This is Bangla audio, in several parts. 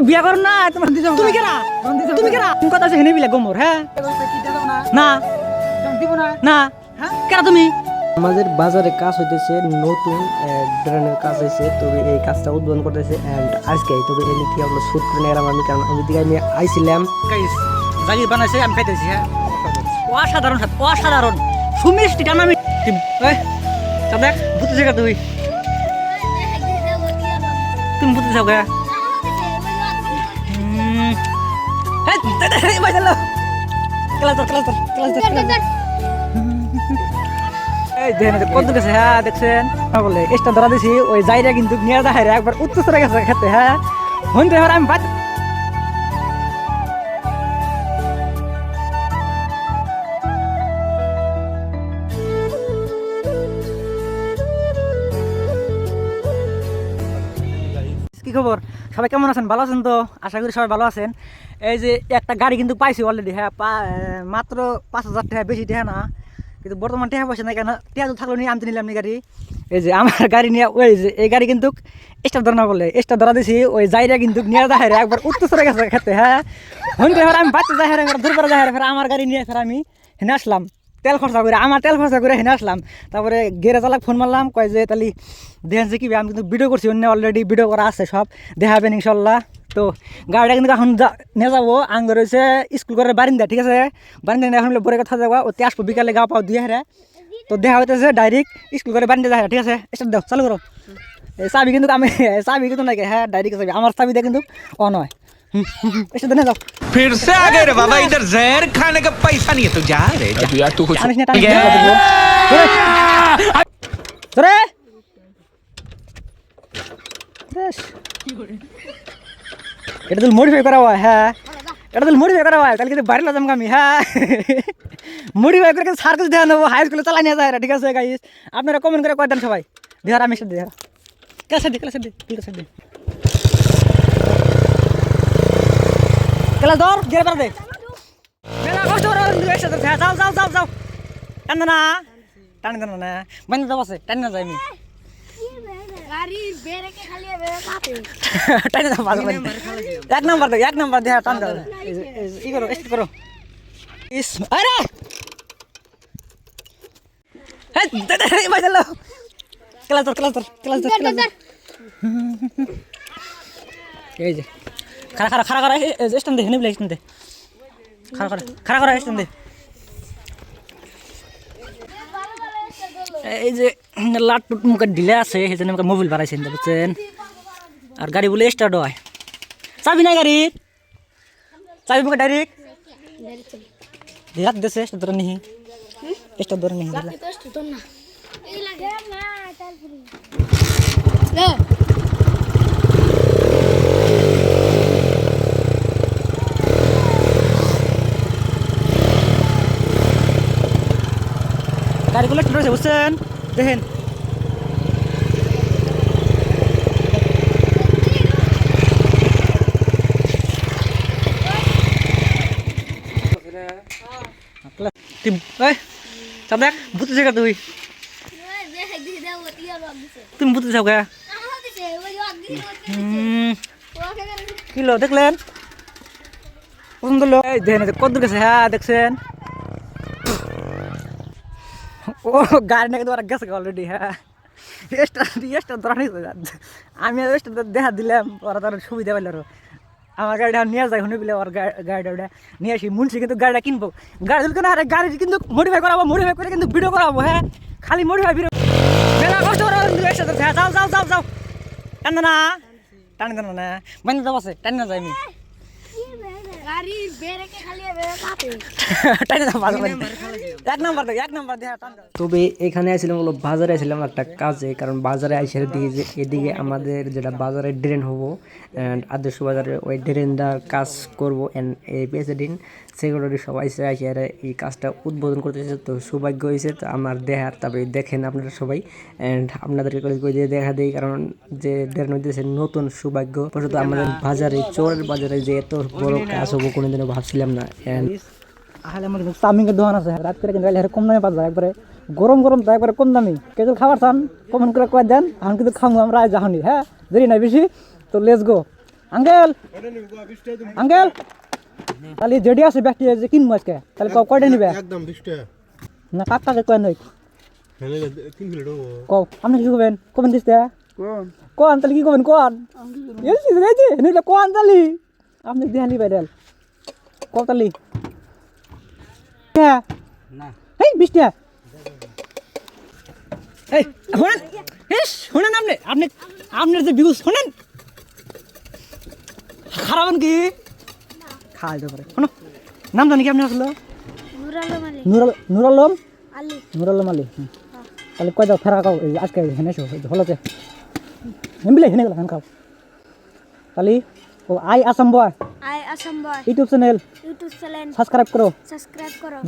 বিয়া করো না তুমি কেনা তুমি কেনা তুমি কথা হেনে বিলা গোমর হ্যাঁ না না কেনা তুমি আমাদের বাজারে কাজ হইতেছে নতুন ড্রেনের কাজ হয়েছে, তবে এই কাজটা উদ্বোধন করতেছে এন্ড আজকে তবে এই নিয়ে আমরা শুট করে নিলাম আমি, কারণ আমি দিকে আমি আইছিলাম জাগি বানাইছে আমি খাইতেছি হ্যাঁ অসাধারণ অসাধারণ সুমিষ্টি টানা আমি দেখ বুঝতে শেখা তুমি তুমি বুঝতে চাও গা হ্যাঁ দেখছেন বলে এক্সট্রা ধরা দিছি ওই যাইরা কিন্তু নিয়ে যায় একবার উত্তর গেছে খেতে হ্যাঁ হইতে আমি বাদ কি খবর সবাই কেমন আছেন ভালো আছেন তো আশা করি সবাই ভালো আছেন এই যে একটা গাড়ি কিন্তু পাইছি অলরেডি হ্যাঁ মাত্র 5,000 টাকা বেশি টাকা না কিন্তু বর্তমান টাকা পয়সা নাই কেন টাকা তো থাকলো নিয়ে আনতে নিলাম নি গাড়ি এই যে আমার গাড়ি নিয়ে ওই যে এই গাড়ি কিন্তু এক্সট্রা ধরা বলে এক্সট্রা ধরা দিছি ওই যাইরা কিন্তু নিয়ে যায় একবার উত্তর গেছে খেতে হ্যাঁ হইতে আমি বাচ্চা যাই ধরবার যাই আমার গাড়ি নিয়ে ফের আমি হেনে আসলাম তেল খরচা করে আমার তেল খরচা করে হেনে আসলাম তারপরে গেরে চালাক ফোন মারলাম কয় যে তাহলে দেখেন যে কি আমি কিন্তু ভিডিও করছি অন্য অলরেডি ভিডিও করা আছে সব দেখাবেন ইনশাল্লাহ তো গাড়িটা কিন্তু এখন নিয়ে যাবো আঙ্গ রয়েছে স্কুল করে বারিন্দা ঠিক আছে বারিন্দা এখন বলে কথা যাবো ওতে আসবো বিকালে গা পাও দিয়ে হারে তো দেখা হইতেছে ডাইরেক্ট স্কুল করে বারিন্দা যায় ঠিক আছে স্টার্ট দাও চালু করো এই চাবি কিন্তু আমি চাবি কিন্তু নাকি হ্যাঁ ডাইরেক্ট চাবি আমার চাবি দিয়ে কিন্তু অন হয় फिर से आ गए रे बाबा, इधर जहर खाने का पैसा नहीं है तो जा रे जा। यार तू कुछ এটা তো মডিফাই করা হয় হ্যাঁ এটা তো মডিফাই করা হয় তাহলে কিন্তু বাড়ি লাগাম আমি হ্যাঁ মডিফাই করে সার্কাস দেখা নেবো হাই স্কুলে চালাই নিয়ে যায় ঠিক আছে গাইস আপনারা কমেন্ট করে কয় দেন সবাই দেহার আমি সাথে দেহার ক্লাস দে ক্লাস দর গেরে পার দে মেলা কষ্ট করে একসাথে যাও টান না টান না বন্ধ দাও আছে টান না যাই আমি গাড়ি ব্রেকে খালি কাপে টান না বাজে এক নাম্বার দে টান দাও ই করো এস্ট করো ইস আরে হে বাজলো ক্লাস দর এই যে খারা স্ট্যান্ড দে হেনে স্ট্যান্ড দে খারা স্ট্যান্ড দে এই যে লাট মুখে ঢিলে আছে সেই জন্য মোবাইল বাড়াইছেন বুঝছেন আর গাড়ি বলে স্টার্ট হয় চাবি নাই গাড়ির চাবি মুখে ডাইরেক্ট দেশে ধরে নিহি স্টার্ট ধরে নিহি গাড়িগুলো ঠিক আছে বুঝছেন দেখেন দেখ বুঝতে শেখা তুমি বুঝতে চাও গা কিলো দেখলেন পছন্দ লোক দেখেন কত গেছে হ্যাঁ দেখছেন ও গাড়ি নাকি তোমার গেছে অলরেডি হ্যাঁ এক্সট্রা ধরা নিয়ে আমি এক্সট্রা দেখা দিলাম ওরা তার সুবিধা পাইল আরো আমার গাড়িটা নিয়ে যায় শুনে পেলে ওর গাড়িটা নিয়ে আসি মুন্সি কিন্তু গাড়িটা কিনবো গাড়ি কেন আরে গাড়ি কিন্তু মডিফাই করাবো মডিফাই করে কিন্তু ভিডিও করাবো হ্যাঁ খালি মডিফাই ভিডিও মেলা কষ্ট করে একসাথে যাও টান না বন্ধ দাও আছে টান না যাই আমি গাড়ি ব্রেকে খালি কাপে এক নাম্বার দেখা টান দাও তবে এখানে আসছিলাম হলো বাজারে আসছিলাম একটা কাজে, কারণ বাজারে আইসে দিকে যে এদিকে আমাদের যেটা বাজারে ড্রেন হবো অ্যান্ড আদর্শ বাজারে ওই ড্রেনটা কাজ করবো অ্যান্ড এই প্রেসিডেন্ট সেক্রেটারি সবাই আসে আর এই কাজটা উদ্বোধন করতেছে। তো সৌভাগ্য হয়েছে তো আমার দেখার, তবে দেখেন আপনারা সবাই অ্যান্ড আপনাদেরকে দেখা দিই, কারণ যে ড্রেন হইতেছে নতুন সৌভাগ্য তো আমাদের বাজারে চোরের বাজারে যে এত বড় কাজ হবো কোনোদিনও ভাবছিলাম না। অ্যান্ড আহলে আমার কিন্তু চাউমিনের দোকান আছে রাত করে কিন্তু কম দামে পাওয়া যায় একবারে গরম তো একবারে কম দামি কেজল খাবার চান কমেন্ট করে কয়ে দেন এখন কিন্তু খাবো আমরা যাহনি হ্যাঁ দেরি নাই বেশি তো লেটস গো আঙ্কেল আঙ্কেল তাহলে যেটি আছে ব্যক্তি যে কিনবো আজকে তাহলে কয়টা নিবে একদম 20 টাকা না কাকাকে কয় নই হেলে 3 প্লেট হবো কও আপনি কি কবেন দিস কোন তাহলে কি করবেন কোন এসি রেজি নিলে কোন তাহলে আপনি দেখালি বাইরেল কও তাহলে হ্যাঁ না এই 20 টাকা এই শুনেন শুনেন আপনি আপনার যে ভিউজ শুনেন খারাপ কি খাওয়া যেতে পারে শোনো নাম জানি কি আপনি আসলো নুরালম আলী নুরালম আলী নুরালম আলী তাহলে কয় দাও ফেরা খাও আজকে হেনেছো হলোতে হেমবিলে হেনে গেল খাও তাহলে ও I Assam boy I Assam boy YouTube channel subscribe করো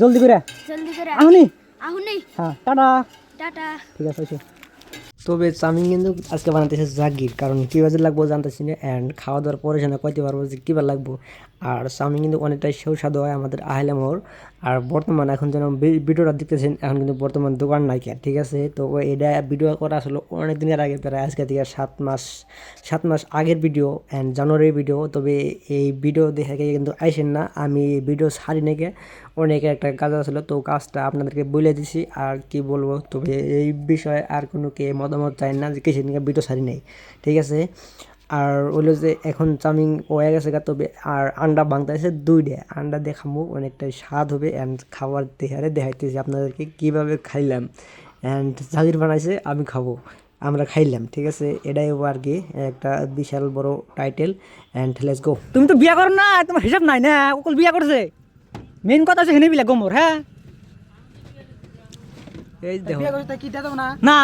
জলদি করে আহুনি আহুনি হ্যাঁ টাটা টাটা ঠিক আছে হয়েছে তবে চাউমিন কিন্তু আজকে বানাতেছে জাগির, কারণ কী বাজে লাগবো জানতেছি না, অ্যান্ড খাওয়া দাওয়ার পরে সেটা কইতে পারবো যে কীবার লাগবো। আর চাউমিন কিন্তু অনেকটাই সুস্বাদু হয় আমাদের আহিলা মোড়। আর বর্তমান এখন যেন ভিডিওটা দেখতেছেন, এখন কিন্তু বর্তমান দোকান নাই কেন, ঠিক আছে। তো এটা ভিডিও করা আসলে অনেক দিনের আগে, প্রায় আজকে থেকে 7 মাস আগের ভিডিও অ্যান্ড জানুয়ারির ভিডিও। তবে এই ভিডিও দেখে কিন্তু আইসেন না, আমি ভিডিও ছাড়ি নাকি অনেকে একটা কাজ আসলো, তো কাজটা আপনাদেরকে বলে দিছি। আর কি বলবো, তবে এই বিষয়ে আর কোনো কে মতামত চাই না যে কিসের নিয়ে ভিডিও ছাড়ি নেই, ঠিক আছে। আর হইলো যে এখন চাউমিন হয়ে গেছে গা, তবে আর আন্ডা ভাঙতে আছে 2টা আন্ডা দেখাবো, অনেকটাই স্বাদ হবে। অ্যান্ড খাবার দেখাইতেছি আপনাদেরকে কীভাবে খাইলাম। অ্যান্ড জাগির বানাইছে, আমি খাবো, আমরা খাইলাম, ঠিক আছে। এটাই আর কি একটা বিশাল বড় টাইটেল। And let's go. তুমি তো বিয়া করো না, তোমার হিসাব নাই না, ওকল বিয়া করছে। মেইন কথা আছে হেনে বিলা গমর। হ্যাঁ এই দেখো বিয়ে করতে কি দেবো না না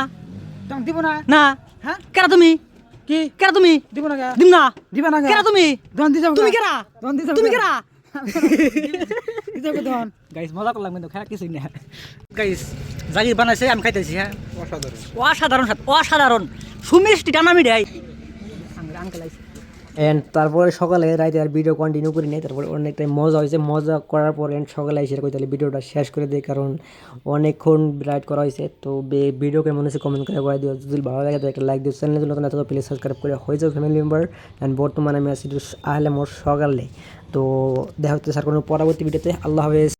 তুমি দিব না না হ্যাঁ কেরা তুমি কি কেরা তুমি দিব না গা দিম না দিবা না গা কেরা তুমি দন দি যাও তুমি কেরা দন দি যাও তুমি কেরা দি যাও দন গাইস মজা করলাম কিন্তু খেলা কিছুই না। গাইস জাগির বানাইছে, আমি খাইতেছি। হ্যাঁ অসাধারণ স্বাদ, অসাধারণ সুমিষ্টি টানামি দেয় আঙ্কেল আইছে। অ্যান্ড তারপরে সকালে রাইতে আর ভিডিও কন্টিনিউ করি নাই, তারপরে অনেকটাই মজা হয়েছে। মজা করার পর এন্ড সকালে এসে কই তাহলে ভিডিওটা শেষ করে দিই, কারণ অনেকক্ষণ রাইড করা হয়েছে। তো ভিডিও কেমন হয়েছে কমেন্ট করে দিও, যদি ভালো লাগে তো একটা লাইক দিও, চ্যানেলে নতুন আছে তো প্লিজ সাবস্ক্রাইব করে হয়ে যাও ফ্যামিলি মেম্বার। অ্যান্ড বর্তমানে আমি আছি আহলে মোর সকালে। তো দেখা হচ্ছে স্যার কোনো পরবর্তী ভিডিওতে। আল্লাহ হাফেজ।